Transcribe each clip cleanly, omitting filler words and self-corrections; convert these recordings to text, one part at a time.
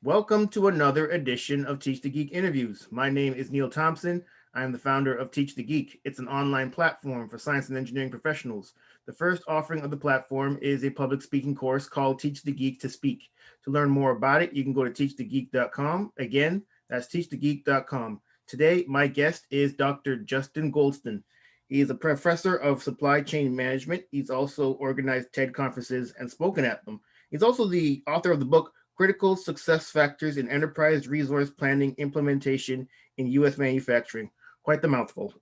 Welcome to another edition of Teach the Geek interviews. My name is Neil Thompson. I am the founder of Teach the Geek. It's an online platform for science and engineering professionals. The first offering of the platform is a public speaking course called Teach the Geek to Speak. To learn more about it, you can go to teachthegeek.com. Again, that's teachthegeek.com. Today, my guest is Dr. Justin Goldston. He is a professor of supply chain management. He's also organized TED conferences and spoken at them. He's also the author of the book Critical Success Factors in Enterprise Resource Planning Implementation in U.S. Manufacturing. Quite the mouthful.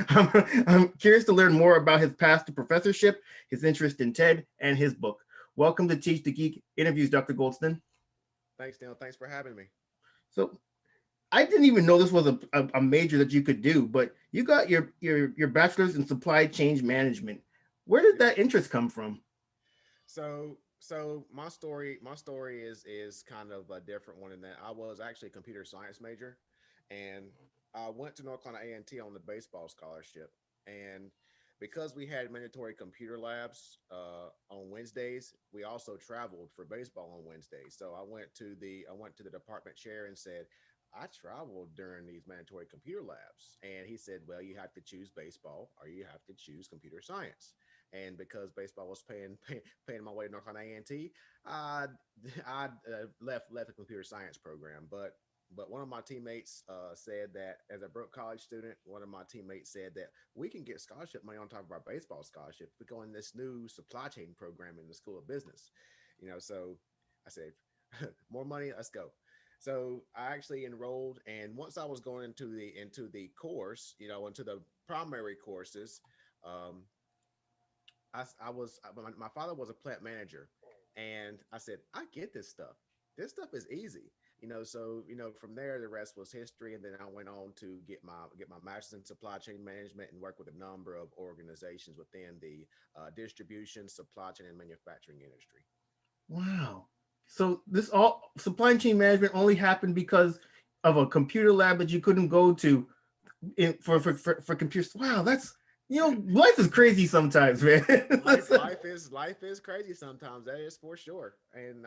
I'm curious to learn more about his path to professorship, his interest in TED, and his book. Welcome to Teach the Geek interviews, Dr. Goldston. Thanks, Neil. Thanks for having me. So I didn't even know this was a major that you could do, but you got your bachelor's in supply chain management. Where did Yeah. that interest come from? So my story is kind of a different one in that I was actually a computer science major, and I went to North Carolina A&T on the baseball scholarship, and because we had mandatory computer labs on Wednesdays, we also traveled for baseball on Wednesdays. So I went to the department chair and said, I traveled during these mandatory computer labs, and he said, well, you have to choose baseball or you have to choose computer science. And because baseball was paying my way to North Carolina A&T, I I left the computer science program. But one of my teammates said that as a broke college student, one of my teammates said that we can get scholarship money on top of our baseball scholarship if we go in this new supply chain program in the School of Business. So I said, more money, let's go. So I actually enrolled, and once I was going into the course, into the primary courses, um, my father was a plant manager, and I said, I get this stuff. This stuff is easy. So from there the rest was history, and then I went on to get my master's in supply chain management and work with a number of organizations within the distribution, supply chain, and manufacturing industry. Wow. So this all supply chain management only happened because of a computer lab that you couldn't go to for computers. Wow, that's life is crazy sometimes, man. Life is crazy sometimes. That is for sure. And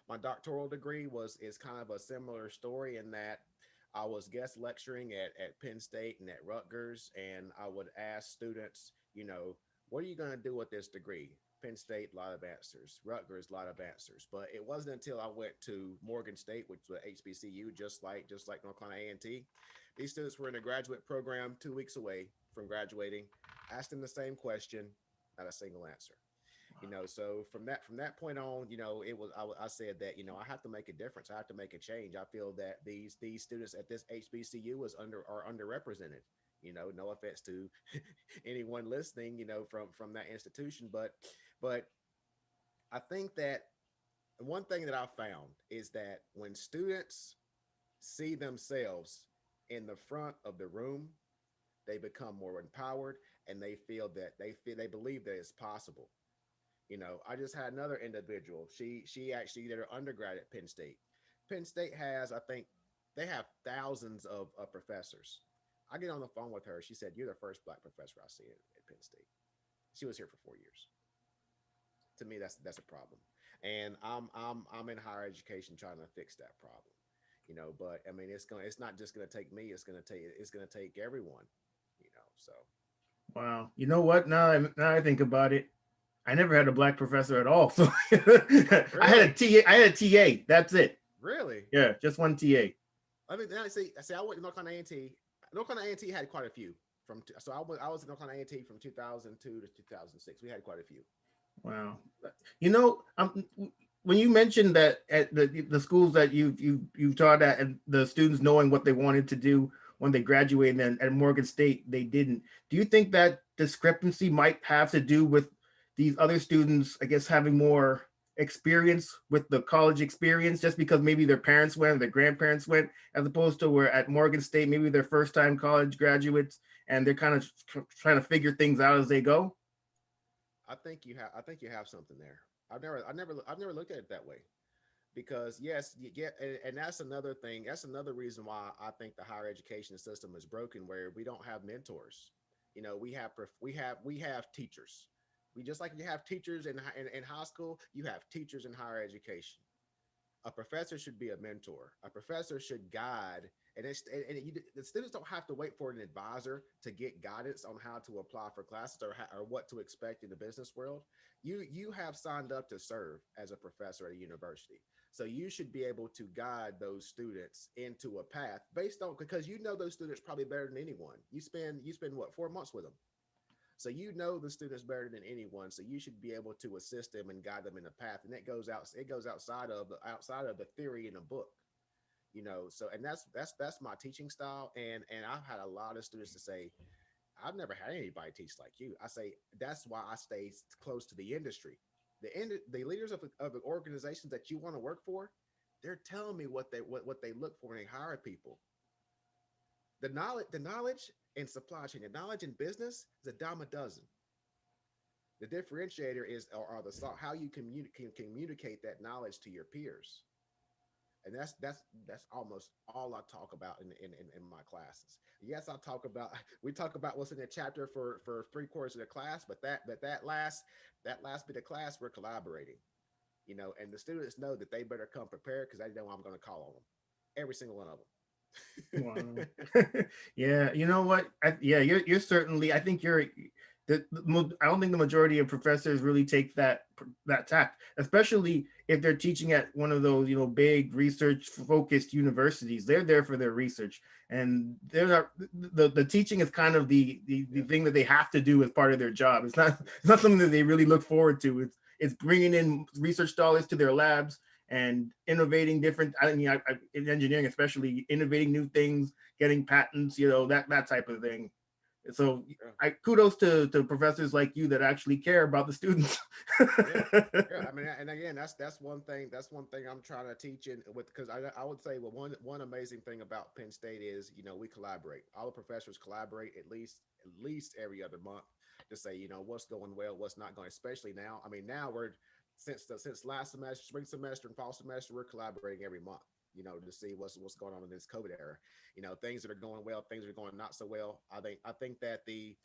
my doctoral degree is kind of a similar story in that I was guest lecturing at Penn State and at Rutgers, and I would ask students, what are you going to do with this degree? Penn State, a lot of answers. Rutgers, a lot of answers. But it wasn't until I went to Morgan State, which was HBCU, just like North Carolina A&T. These students were in a graduate program 2 weeks away from graduating. Asked them the same question, not a single answer. So from that point on, I said that I have to make a difference. I have to make a change. I feel that these students at this HBCU are underrepresented. No offense to anyone listening, from that institution, but I think that one thing that I found is that when students see themselves in the front of the room, they become more empowered, and they believe that it's possible. I just had another individual. She actually did her undergrad at Penn State. Penn State has, I think, they have thousands of professors. I get on the phone with her. She said, "You're the first black professor I see at Penn State." She was here for 4 years. To me, that's a problem, and I'm in higher education trying to fix that problem. But I mean, it's not just gonna take me. It's gonna take everyone. So Wow. You know what? Now I think about it, I never had a black professor at all. So I had a really, TA. I had a TA. That's it. really, Yeah, just one TA. I mean, then I say I went to North Carolina A&T. North Carolina A&T had quite a few so I was at North Carolina A&T from 2002 to 2006. We had quite a few. Wow. You know, when you mentioned that at the schools that you've taught at, and the students knowing what they wanted to do when they graduated, and at Morgan State they didn't. Do you think that discrepancy might have to do with these other students, I guess, having more experience with the college experience, just because maybe their parents went or their grandparents went, as opposed to where at Morgan State maybe they're first time college graduates and they're kind of trying to figure things out as they go? I think you have something there. I've never looked at it that way, because yes, you get, and that's another thing. That's another reason why I think the higher education system is broken, where we don't have mentors. We have teachers. We just like you have teachers in high school, you have teachers in higher education. A professor should be a mentor. A professor should guide, the students don't have to wait for an advisor to get guidance on how to apply for classes or what to expect in the business world. You have signed up to serve as a professor at a university, so you should be able to guide those students into a path based on, because you know those students probably better than anyone. You spend what, 4 months with them, so you know the students better than anyone. So you should be able to assist them and guide them in a path. And it goes outside of the theory in a book. So, and that's my teaching style. And I've had a lot of students to say, I've never had anybody teach like you. I say that's why I stay close to the industry. The leaders of the organizations that you want to work for, they're telling me what they look for when they hire people. The knowledge in supply chain, the knowledge in business is a dime a dozen. The differentiator is are the how you communicate that knowledge to your peers. And that's almost all I talk about in my classes. Yes, I talk about we talk about what's in the chapter for 3/4 of the class, but that last bit of class, we're collaborating. And the students know that they better come prepared because they know I'm going to call on them, every single one of Wow. them. Yeah, you know what? Yeah, you're certainly. I think you're. I don't think the majority of professors really take that tact, especially if they're teaching at one of those big research focused universities. They're there for their research, and they're not. The teaching is kind of the Yeah. thing that they have to do as part of their job. It's not Yes. it's not something that they really look forward to. It's bringing in research dollars to their labs and innovating different. I mean, in engineering, especially innovating new things, getting patents, that type of thing. So Yeah. I kudos to professors like you that actually care about the students. Yeah. Yeah, I mean, and again, that's one thing. That's one thing I'm trying to teach in with, because I would say, well, one amazing thing about Penn State is, we collaborate. All the professors collaborate at least every other month to say, what's going well, what's not going. Especially now. I mean, now we're since last semester, spring semester and fall semester, we're collaborating every month. To see what's going on in this COVID era. Things that are going well, things that are going not so well. I think that the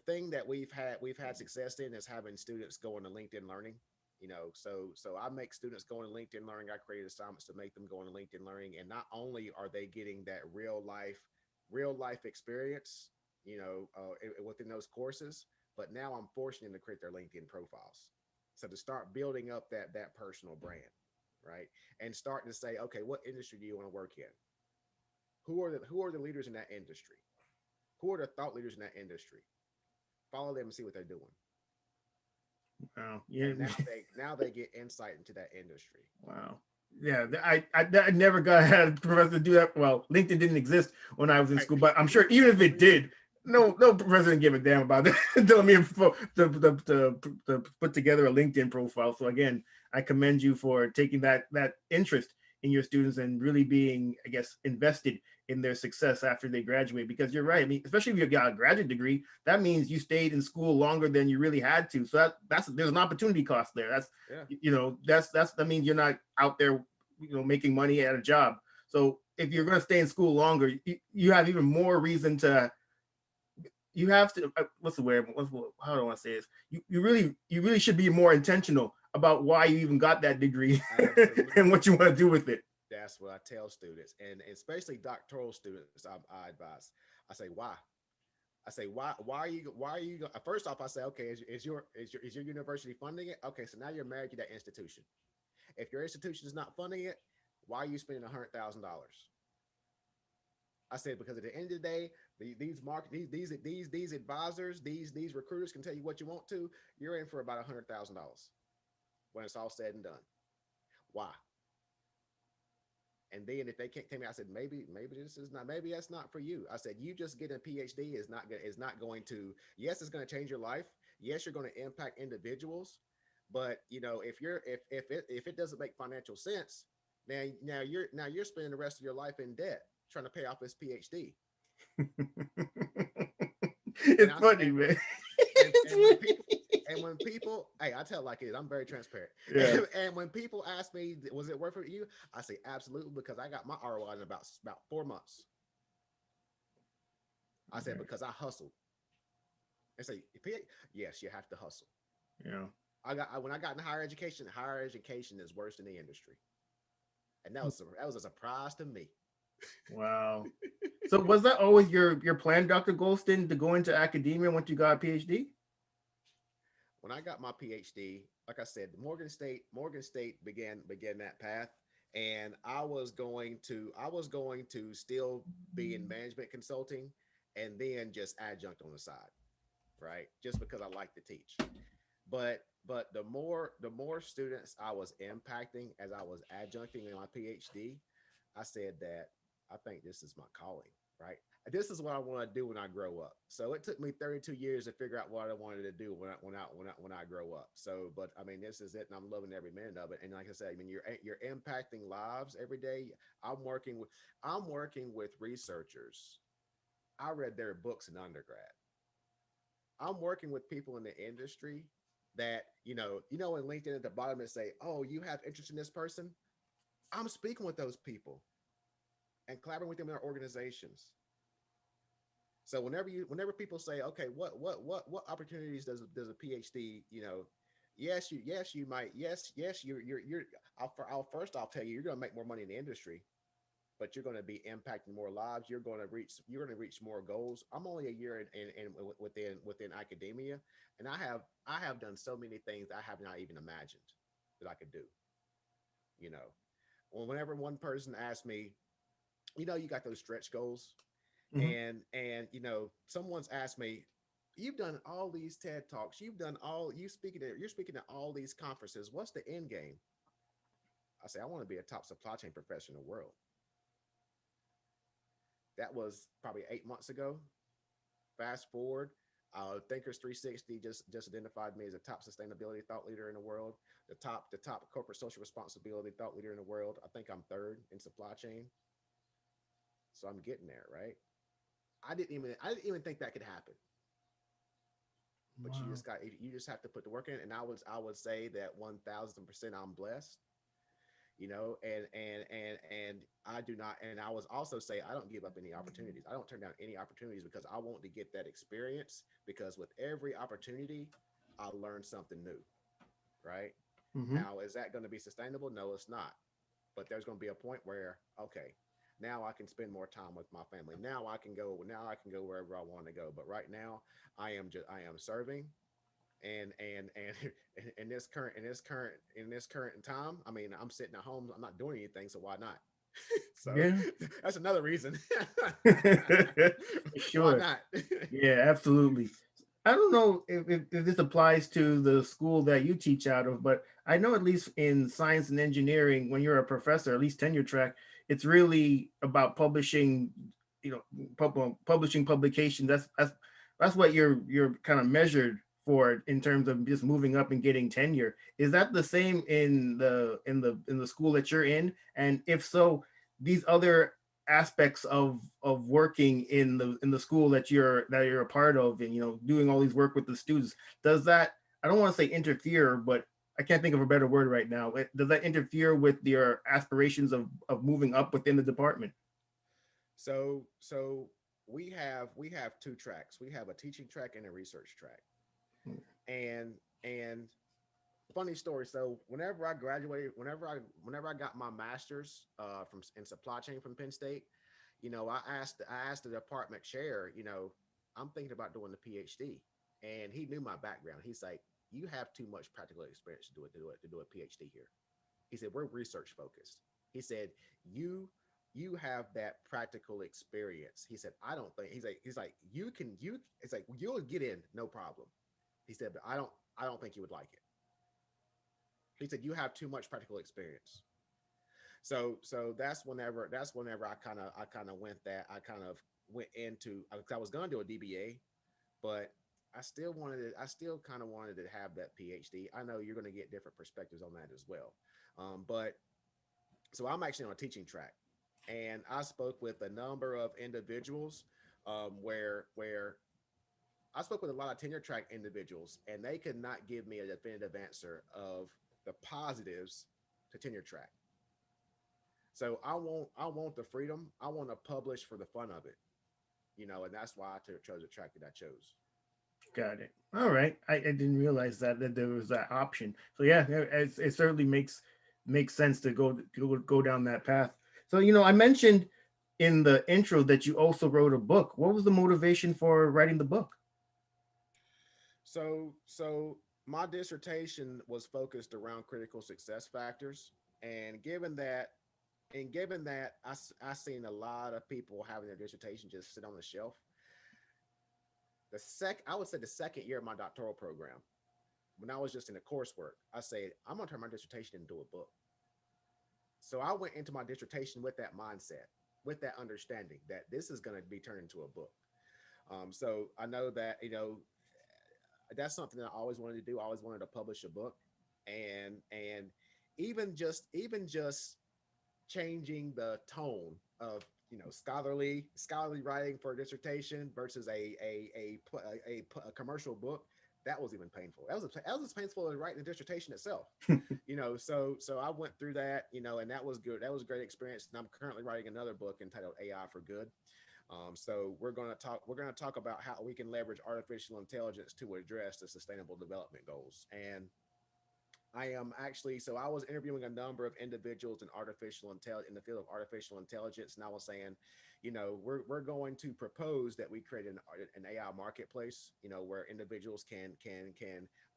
thing that we've had success in is having students go into LinkedIn Learning. So I make students go into LinkedIn Learning. I create assignments to make them go into LinkedIn Learning, and not only are they getting that real life experience, within those courses, but now I'm forcing them to create their LinkedIn profiles. So to start building up that personal brand, right, and starting to say, okay, what industry do you want to work in? Who are the leaders in that industry? Who are the thought leaders in that industry? Follow them and see what they're doing. Wow. Yeah. And now they get insight into that industry. Wow. Yeah, I never got had a professor do that. Well, LinkedIn didn't exist when I was in Right. school, but I'm sure even if it Me either. did, no professor didn't give a damn about it. Telling me to put together a LinkedIn profile. So again, I commend you for taking that interest in your students and really being, I guess, invested in their success after they graduate. Because you're right. I mean, especially if you got a graduate degree, that means you stayed in school longer than you really had to. So that's there's an opportunity cost there. Yeah. That means you're not out there making money at a job. So if you're Yeah. going to stay in school longer, you have even more reason to. You have to. What's the word? How do I want to say this? You really should be more intentional about why you even got that degree and what Absolutely. you want to do with it. That's what I tell students, and especially doctoral students. I advise. I say why. I say why. Why are you? First off, I say, okay, is your university funding it? Okay, so now you're married to that institution. If your institution is not funding it, why are you spending $100,000? I said, because at the end of the day, these advisors, these recruiters can tell you what you want to. You're in for about $100,000 when it's all said and done. Why? And then if they can't tell me, I said, maybe this is not, maybe that's not for you. I said, you just getting a PhD is not going to, yes, it's going to change your life. Yes, you're going to impact individuals. But if it doesn't make financial sense, now you're spending the rest of your life in debt trying to pay off this PhD. And It's I funny, and man. and It's and when funny. people, hey, I tell it like it is. I'm very transparent. Yeah. And when people ask me, was it worth it for you? I say absolutely, because I got my ROI in about 4 months. I said Okay. because I hustled. And say, yes, you have to hustle. Yeah. When I got in higher education is worse than the industry. and that was a surprise to me. Wow. So was that always your plan, Dr. Goldston, to go into academia once you got a PhD? When I got my PhD, like I said, Morgan State began that path, and I was going to still be in management consulting, and then just adjunct on the side, right? Just because I like to teach. But the more students I was impacting as I was adjuncting in my PhD, I said that I think this is my calling, right? This is what I want to do when I grow up. So it took me 32 years to figure out what I wanted to do when I grow up. So, but I mean, this is it, and I'm loving every minute of it. And like I said, I mean, you're impacting lives every day. I'm working with researchers. I read their books in undergrad. I'm working with people in the industry that in LinkedIn at the bottom it say, "Oh, you have interest in this person." I'm speaking with those people and collaborating with them in their organizations. So whenever people say, okay, what opportunities does a PhD, yes you might, yes you're I'll tell you, you're going to make more money in the industry, but you're going to be impacting more lives. You're going to reach more goals. I'm only a year within academia, and I have done so many things that I have not even imagined that I could do. You know, whenever one person asks me, you got those stretch goals, Hmm. and someone's asked me, you've done all these TED talks, you're speaking at all these conferences, what's the end game? I say, I want to be a top supply chain professional in the world. That was probably 8 months ago. Fast forward, Thinkers 360 just identified me as a top sustainability thought leader in the world, the top corporate social responsibility thought leader in the world. I think I'm third in supply chain, so I'm getting there, right? I didn't even think that could happen, but Wow. you just have to put the work in. And I would say that 1,000% I'm blessed, and I do not, and I was also say I don't give up any opportunities. I don't turn down any opportunities because I want to get that experience, because with every opportunity I learn something new, right? Hmm. Now, is that going to be sustainable? No, it's not. But there's going to be a point where, okay, now I can spend more time with my family. Now I can go wherever I want to go. But right now I am serving, and in this current time, I mean, I'm sitting at home, I'm not doing anything, so why not? So Yeah. that's another reason. Why Sure. not? Yeah, absolutely. I don't know if this applies to the school that you teach out of, but I know at least in science and engineering, when you're a professor, at least tenure track, it's really about publishing, publishing publications. That's what you're kind of measured for in terms of just moving up and getting tenure. Is that the same in the school that you're in? And if so, these other aspects of working in the school that you're a part of, and doing all these work with the students, does that, I don't want to say interfere, but I can't think of a better word right now, does that interfere with your aspirations of moving up within the department? So we have two tracks. We have a teaching track and a research track. And funny story. So whenever I graduated, whenever I got my master's from in supply chain from Penn State, I asked the department chair, I'm thinking about doing the PhD, and he knew my background. He's like, you have too much practical experience to do a PhD here. He said, we're research focused. He said, you have that practical experience. He said, I don't think, he's like it's like you'll get in, no problem. He said, but I don't think you would like it. He said, you have too much practical experience. So that's whenever I kind of into, because I was gonna do a DBA, but I still kind of wanted to have that PhD. I know you're gonna get different perspectives on that as well. But so I'm actually on a teaching track, and I spoke with a number of individuals, where I spoke with a lot of tenure track individuals, and they could not give me a definitive answer of the positives to tenure track. So I want the freedom. I want to publish for the fun of it, and that's why chose the track that I chose. Got it. All right. I didn't realize that there was that option. So yeah, it certainly makes makes sense to go down that path. So, I mentioned in the intro that you also wrote a book. What was the motivation for writing the book? So my dissertation was focused around critical success factors, and given that I seen a lot of people having their dissertation just sit on the shelf. I would say the second year of my doctoral program, when I was just in the coursework, I said I'm gonna turn my dissertation into a book. So I went into my dissertation with that mindset, with that understanding that this is going to be turned into a book. So I know that that's something that I always wanted to do. I always wanted to publish a book, and even just changing the tone of scholarly writing for a dissertation versus a commercial book, that was even painful. That was as painful as writing a dissertation itself. So I went through that, and that was good. That was a great experience. And I'm currently writing another book entitled AI for Good. So we're going to talk about how we can leverage artificial intelligence to address the sustainable development goals. And I was interviewing a number of individuals in the field of artificial intelligence, and I was saying, we're going to propose that we create an AI marketplace, where individuals can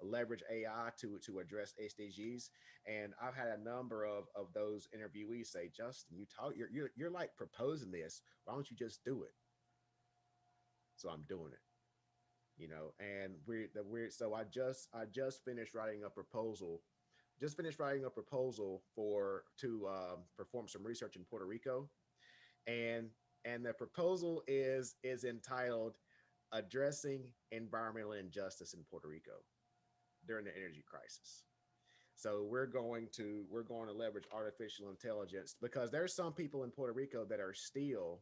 leverage AI to address SDGs. And I've had a number of those interviewees say, Justin, you're like proposing this. Why don't you just do it? So I'm doing it. And we're so I just finished writing a proposal, for to perform some research in Puerto Rico, and the proposal is entitled "Addressing Environmental Injustice in Puerto Rico During the Energy Crisis." So we're going to leverage artificial intelligence, because there's some people in Puerto Rico that are still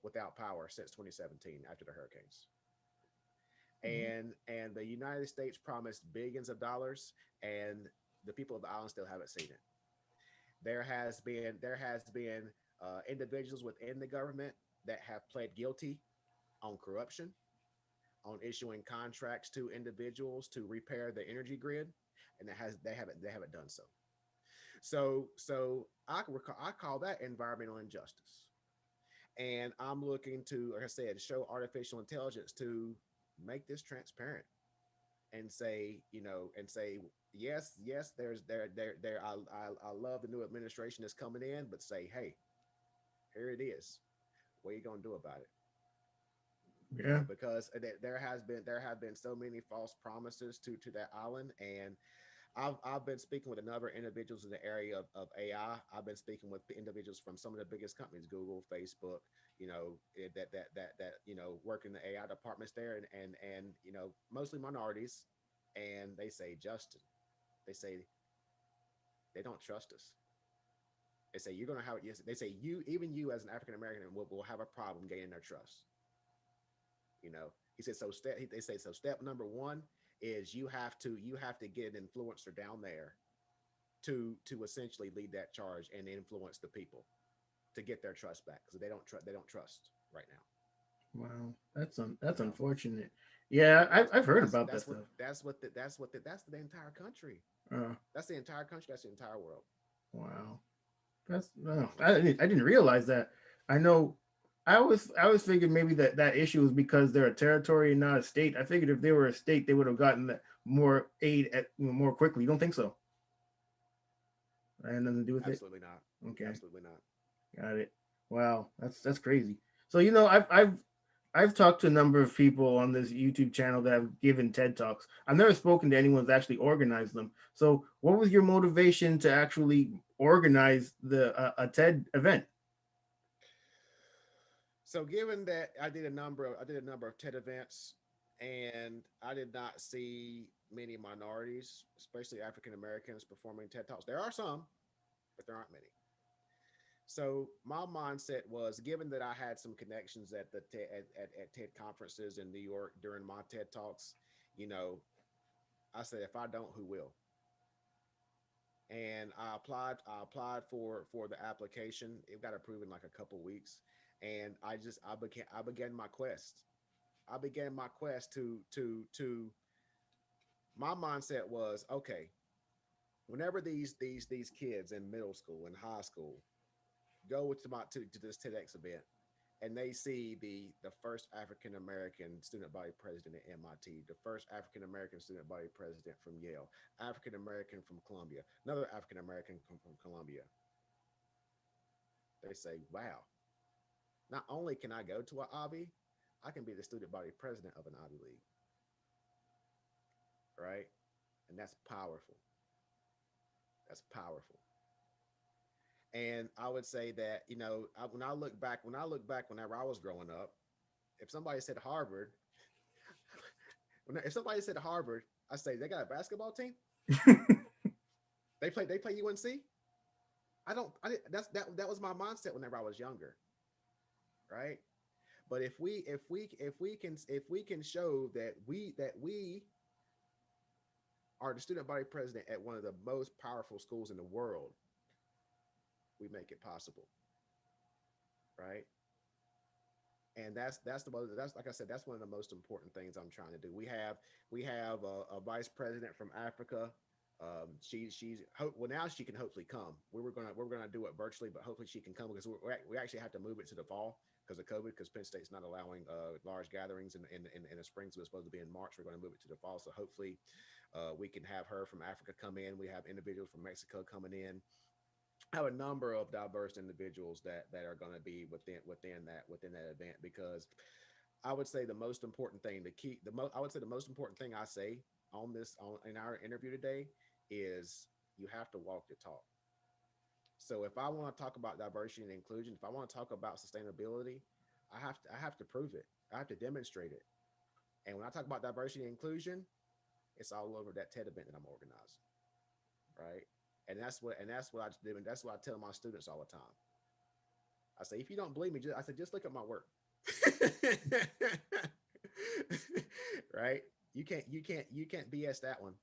without power since 2017 after the hurricanes. And the United States promised billions of dollars, and the people of the island still haven't seen it. There has been individuals within the government that have pled guilty on corruption, on issuing contracts to individuals to repair the energy grid, and they haven't done so. So I call that environmental injustice, and I'm looking to, like I said, show artificial intelligence to make this transparent, and say yes, I love the new administration that's coming in, but say, hey, here it is. What are you gonna do about it? Yeah. Because there have been so many false promises to that island. And I've been speaking with another individuals in the area of AI. I've been speaking with individuals from some of the biggest companies, Google, Facebook, that work in the AI departments there, and mostly minorities. And they say, Justin, they say they don't trust us. They say you're gonna have it. Yes, they say even you as an African American will have a problem gaining their trust. He said so. They say so. Step number one is you have to get an influencer down there to essentially lead that charge and influence the people to get their trust back, because they don't trust right now. Wow. That's You know, unfortunate. Yeah, I've heard that's about that that's what stuff. that's the entire country. Uh, That's the entire country. That's the entire world. wow. That's no, You know, I didn't realize that. I know. I was figured maybe that issue was because they're a territory and not a state. I figured if they were a state, they would have gotten that more aid more quickly. You don't think so? I had nothing to do with it. absolutely not. Okay, Absolutely not. got it. Wow, that's crazy. So I've talked to a number of people on this YouTube channel that have given TED Talks. I've never spoken to anyone that's actually organized them. So, what was your motivation to actually organize a TED event? So given that I did a number of TED events, and I did not see many minorities, especially African Americans, performing TED Talks. There are some, but there aren't many. So my mindset was, given that I had some connections at TED conferences in New York during my TED Talks, you know, I said, if I don't, who will? And I applied for the application. It got approved in like a couple weeks, and I began my quest. I began my quest to my mindset was, okay, whenever these kids in middle school and high school go to this TEDx event and they see the first African American student body president at MIT, the first African American student body president from Yale, African American from Columbia, another African American from Columbia, they say, "Wow! Not only can I go to an Ivy, I can be the student body president of an Ivy League, right?" And that's powerful. That's powerful. And I would say that when I look back whenever I was growing up, if somebody said Harvard, if somebody said Harvard, I say they got a basketball team. They play UNC. I don't. I that was my mindset whenever I was younger, right? But if we can show that we are the student body president at one of the most powerful schools in the world, we make it possible, right? And that's like I said, that's one of the most important things I'm trying to do. We have a vice president from Africa. Well, now she can hopefully come. We were gonna do it virtually, but hopefully she can come because we actually have to move it to the fall because of COVID, because Penn State's not allowing large gatherings in the spring, so it's supposed to be in March. We're going to move it to the fall, so hopefully we can have her from Africa come in. We have individuals from Mexico coming in. I have a number of diverse individuals that are going to be within that event, because I would say the most important thing to keep the most I would say the most important thing I say in our interview today is you have to walk the talk. So if I want to talk about diversity and inclusion, if I want to talk about sustainability, I have to prove it. I have to demonstrate it. And when I talk about diversity and inclusion, it's all over that TED event that I'm organizing, right? And that's what I do, and that's what I tell my students all the time. I say, if you don't believe me, just look at my work. Right? You can't BS that one.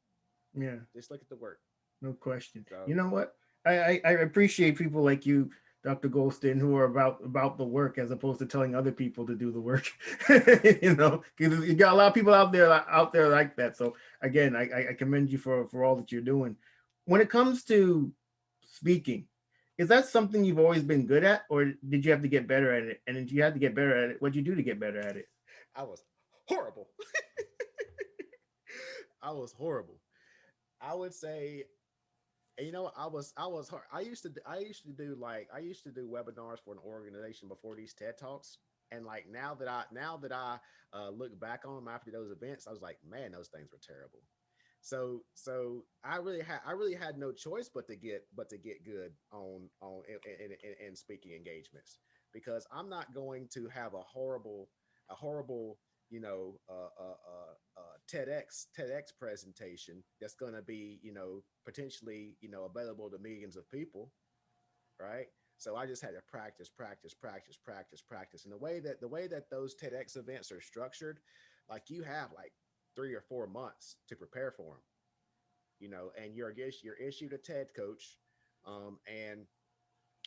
Yeah, Just look at the work. no question. So You know what? I appreciate people like you, Dr. Goldston, who are about the work as opposed to telling other people to do the work. Because you got a lot of people out there like that. So again, I commend you for all that you're doing. When it comes to speaking, is that something you've always been good at, or did you have to get better at it? And if you had to get better at it, what'd you do to get better at it? I was horrible. I was horrible. I would say, I used to do webinars for an organization before these TED Talks. And like now that I look back on them after those events, I was like, man, those things were terrible. So I really had no choice but to get good in speaking engagements, because I'm not going to have a horrible TEDx presentation that's going to be potentially available to millions of people, right? So I just had to practice, practice, practice, practice, practice. And the way that those TEDx events are structured, like you have like 3 or 4 months to prepare for them, and you're issued a TED coach, and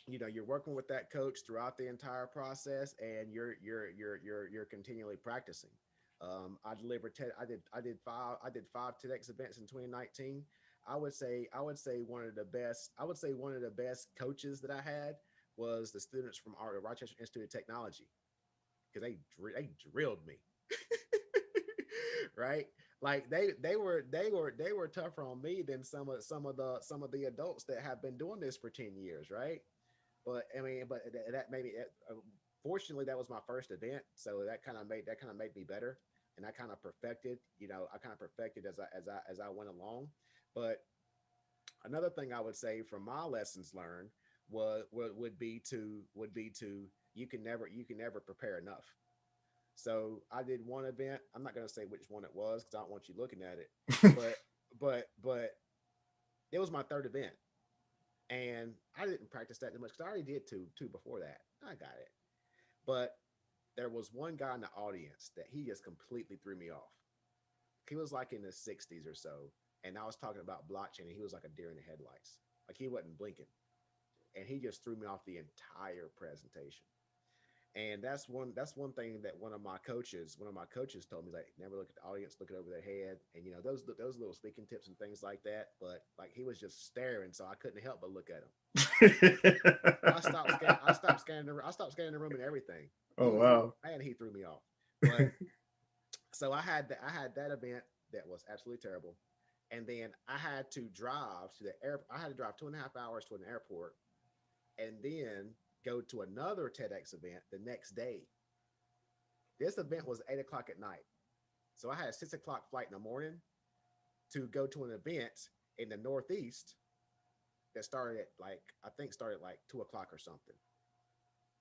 you're working with that coach throughout the entire process, and you're continually practicing. I delivered TED. I did five TEDx events in 2019. I would say one of the best. I would say one of the best coaches that I had was the students from our Rochester Institute of Technology, because they drilled me. Right? Like they were tougher on me than some of the adults that have been doing this for 10 years, right? But I mean, but that maybe fortunately that was my first event, so that kind of made me better, and I kind of perfected as I went along. But another thing I would say from my lessons learned would be to you can never prepare enough. So I did one event. I'm not going to say which one it was because I don't want you looking at it. But but it was my third event, and I didn't practice that much because I already did two before that. I got it, but there was one guy in the audience that he just completely threw me off. He was like in his 60s or so, and I was talking about blockchain, and he was like a deer in the headlights. Like he wasn't blinking, and he just threw me off the entire presentation. And that's one thing that one of my coaches told me, like, never look at the audience, look it over their head, and those little speaking tips and things like that. But like he was just staring, so I couldn't help but look at him. I stopped scanning the room and everything. Oh wow. And he threw me off. But so I had that event that was absolutely terrible, and then I had to drive to the air. I had to drive 2.5 hours to an airport, and then go to another TEDx event the next day. This event was 8 o'clock at night, so I had a 6 o'clock flight in the morning to go to an event in the Northeast that started like 2 o'clock or something.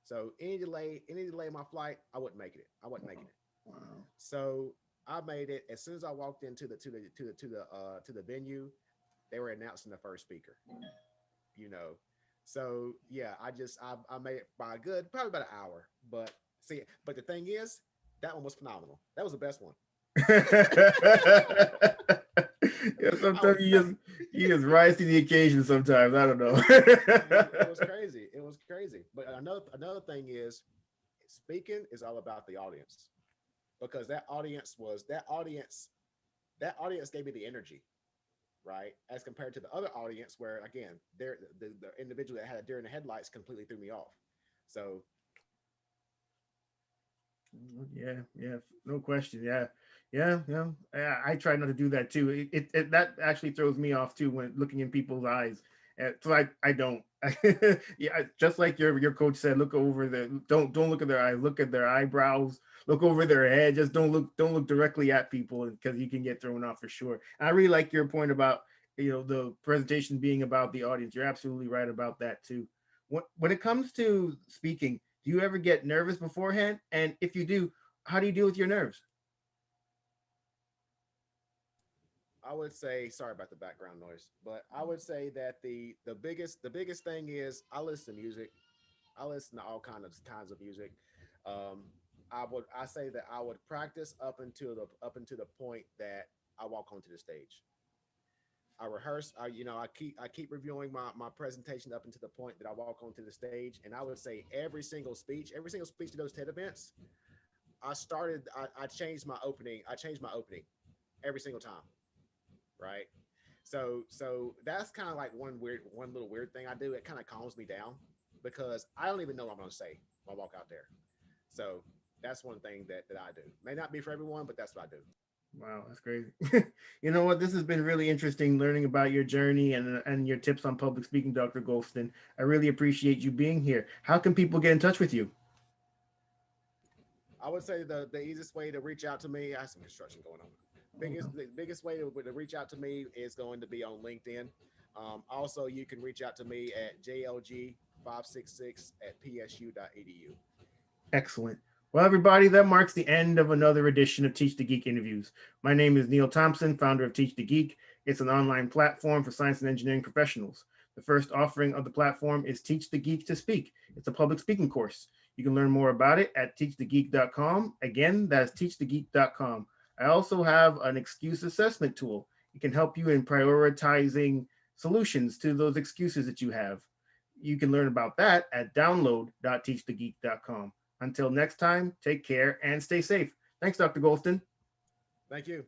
So any delay in my flight, I wouldn't make it. I wasn't making it. Wow. So I made it as soon as I walked into the venue. They were announcing the first speaker. You know, so yeah, I made it by a good probably about an hour. But see, but the thing is, that one was phenomenal. That was the best one. Yeah, I was sometimes you just rise to the occasion. Sometimes I don't know. it was crazy. It was crazy. But another thing is, speaking is all about the audience, because that audience gave me the energy, right? As compared to the other audience, where again, the individual that had a deer in the headlights completely threw me off. So Yeah, yeah, no question. Yeah, yeah. I try not to do that too. That actually throws me off too when looking in people's eyes. So I don't. Yeah, just like your coach said, look over the don't look at their eyes, look at their eyebrows, look over their head. Just don't look directly at people because you can get thrown off for sure. I really like your point about the presentation being about the audience. You're absolutely right about that too. When it comes to speaking, do you ever get nervous beforehand? And if you do, how do you deal with your nerves? I would say, sorry about the background noise, but I would say that the biggest thing is I listen to music. I listen to all kinds of music. Um, I say that I would practice up until the point that I walk onto the stage. I rehearse. I keep reviewing my presentation up until the point that I walk onto the stage, and I would say every single speech to those TED events, I changed my opening. I changed my opening every single time, right? So that's kind of like one little weird thing I do. It kind of calms me down because I don't even know what I'm going to say when I walk out there. So that's one thing that I do. May not be for everyone, but that's what I do. Wow, that's crazy. You know what? This has been really interesting learning about your journey and your tips on public speaking, Dr. Goldston. I really appreciate you being here. How can people get in touch with you? I would say the easiest way to reach out to me. I have some construction going on. Oh, The biggest way to reach out to me is going to be on LinkedIn. Also, you can reach out to me at jlg566 at psu.edu. excellent. Well, everybody, that marks the end of another edition of Teach the Geek interviews. My name is Neil Thompson, founder of Teach the Geek. It's an online platform for science and engineering professionals. The first offering of the platform is Teach the Geek to Speak. It's a public speaking course. You can learn more about it at teachthegeek.com. Again, that's teachthegeek.com. I also have an excuse assessment tool. It can help you in prioritizing solutions to those excuses that you have. You can learn about that at download.teachthegeek.com. Until next time, take care and stay safe. Thanks, Dr. Golston. Thank you.